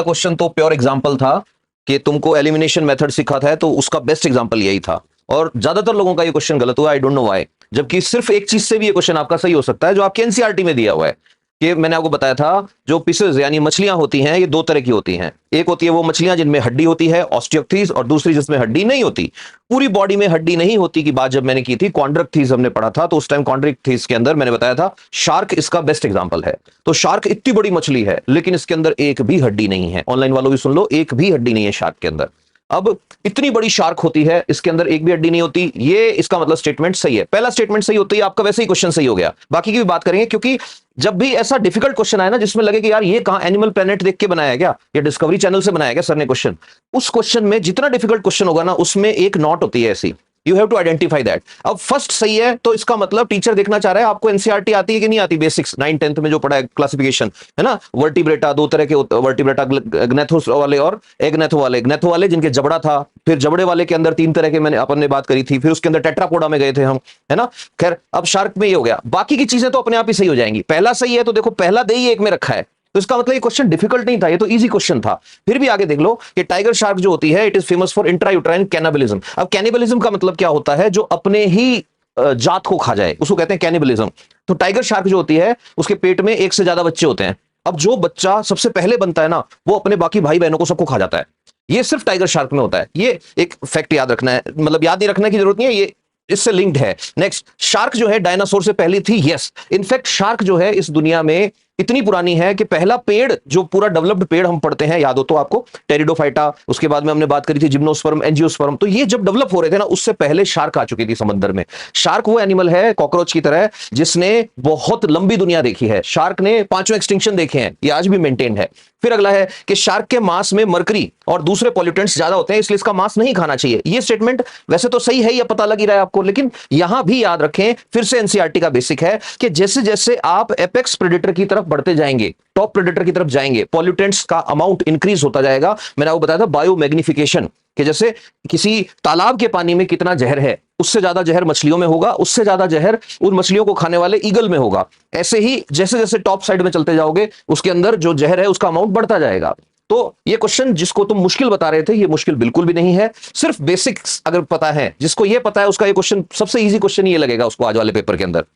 Question तो pure example था कि तुमको एलिमिनेशन मेथड सिखा था, तो उसका बेस्ट एग्जांपल यही था। और ज्यादातर लोगों का ये क्वेश्चन गलत हुआ, आई डोंट नो व्हाई। जबकि सिर्फ एक चीज से भी ये क्वेश्चन आपका सही हो सकता है, जो आपके एनसीईआरटी में दिया हुआ है। कि मैंने आपको बताया था, जो पीसेस यानी मछलियां होती हैं, ये दो तरह की होती हैं। एक होती है वो मछलियां जिनमें हड्डी होती है, ऑस्टियोक्थीज, और दूसरी जिसमें हड्डी नहीं होती। पूरी बॉडी में हड्डी नहीं होती की बात जब मैंने की थी, कॉन्ड्रक्थीज हमने पढ़ा था, तो उस टाइम कॉन्ड्रक्थीज के अंदर मैंने बताया था शार्क इसका बेस्ट एग्जांपल है। तो शार्क इतनी बड़ी मछली है, लेकिन इसके अंदर एक भी हड्डी नहीं है। ऑनलाइन वालों भी सुन लो, एक भी हड्डी नहीं है शार्क के अंदर। अब इतनी बड़ी शार्क होती है, इसके अंदर एक भी हड्डी नहीं होती, ये इसका मतलब स्टेटमेंट सही है। पहला स्टेटमेंट सही होती है, आपका वैसे ही क्वेश्चन सही हो गया। बाकी की भी बात करेंगे, क्योंकि जब भी ऐसा डिफिकल्ट क्वेश्चन आए ना, जिसमें लगे कि यार ये कहां एनिमल प्लेनेट देख के बनाया गया, या डिस्कवरी चैनल से बनाया गया सर ने क्वेश्चन, उस क्वेश्चन में जितना डिफिकल्ट क्वेश्चन होगा ना, उसमें एक नॉट होती है ऐसी। You have to identify that. अब फर्स्ट सही है, तो इसका मतलब टीचर देखना चाह रहा है आपको एनसीईआरटी आती है कि नहीं आती, बेसिक्स 9 10th में जो पढ़ा है क्लासिफिकेशन, है ना। वर्टिब्रेटा, दो तरह के वर्टिब्रेटा, ग्नेथोस वाले और एग्नेथो वाले। ग्नेथो वाले जिनके जबड़ा था, फिर जबड़े वाले के अंदर 3 तरह के मैंने अपन ने बात करी थी, फिर उसके अंदर टेट्रापोडा में गए थे हम, है ना। खैर, अब शार्क में ये हो गया, बाकी की चीजें तो अपने आप ही सही हो जाएंगी। पहला सही है, तो देखो पहला दे ही एक में रखा है, तो इसका मतलब ये क्वेश्चन डिफिकल्ट नहीं था, ये तो इजी क्वेश्चन था। फिर भी आगे देख लो कि टाइगर शार्क जो होती है, it is famous for intrauterine cannibalism. अब कैनिबलिज्म का मतलब क्या होता है, जो अपने ही जात को खा जाए, उसको कहते हैं कैनिबलिज्म। तो टाइगर शार्क जो होती है, उसके पेट में एक से ज्यादा बच्चे होते हैं। अब जो बच्चा सबसे पहले बनता है ना, वो अपने बाकी भाई बहनों को सबको खा जाता है। ये सिर्फ टाइगर शार्क में होता है। ये एक फैक्ट याद रखना है, मतलब याद नहीं रखने की जरूरत नहीं है, ये इससे लिंक्ड है। नेक्स्ट, शार्क जो है डायनासोर से पहली थी, यस। इनफैक्ट शार्क जो है इस दुनिया में इतनी पुरानी है कि पहला पेड़, जो पूरा डेवलप्ड पेड़ हम पढ़ते हैं, याद हो तो आपको, टेरिडोफाइटा, उसके बाद में हमने बात करी थी जिम्नोस्पर्म, एंजियोस्पर्म, तो ये जब डेवलप हो रहे थे ना, उससे पहले शार्क आ चुकी थी समंदर में। शार्क वो एनिमल है कॉकरोच की तरह, जिसने बहुत लंबी दुनिया देखी है। शार्क ने 5 एक्सटिंक्शन देखे हैं, ये आज भी मेंटेन्ड है। फिर अगला है कि शार्क के मांस में मरकरी और दूसरे पॉल्यूटेंट्स ज्यादा होते हैं, इसलिए इसका मांस नहीं खाना चाहिए। ये स्टेटमेंट वैसे तो सही है, ये पता लग ही रहा है आपको, लेकिन यहां भी याद रखें, फिर से एनसीईआरटी का बेसिक है कि जैसे जैसे आप एपेक्स प्रेडेटर की तरफ बढ़ते जाएंगे, टॉप प्रेडेटर की तरफ जाएंगे, पॉल्यूटेंट्स का अमाउंट इंक्रीज होता जाएगा। मैंने आपको बताया था बायो मैग्निफिकेशन, कि जैसे किसी तालाब के पानी में कितना जहर है, उससे ज्यादा जहर मछलियों में होगा, उससे ज्यादा जहर उन मछलियों को खाने वाले ईगल में होगा। ऐसे ही जैसे जैसे टॉप साइड में चलते जाओगे, उसके अंदर जो जहर है उसका अमाउंट बढ़ता जाएगा। तो ये क्वेश्चन जिसको तुम मुश्किल बता रहे थे, ये मुश्किल बिल्कुल भी नहीं है। सिर्फ बेसिक्स अगर पता है, जिसको ये पता है, उसका ये क्वेश्चन सबसे इजी क्वेश्चन ये लगेगा उसको आज वाले पेपर के अंदर।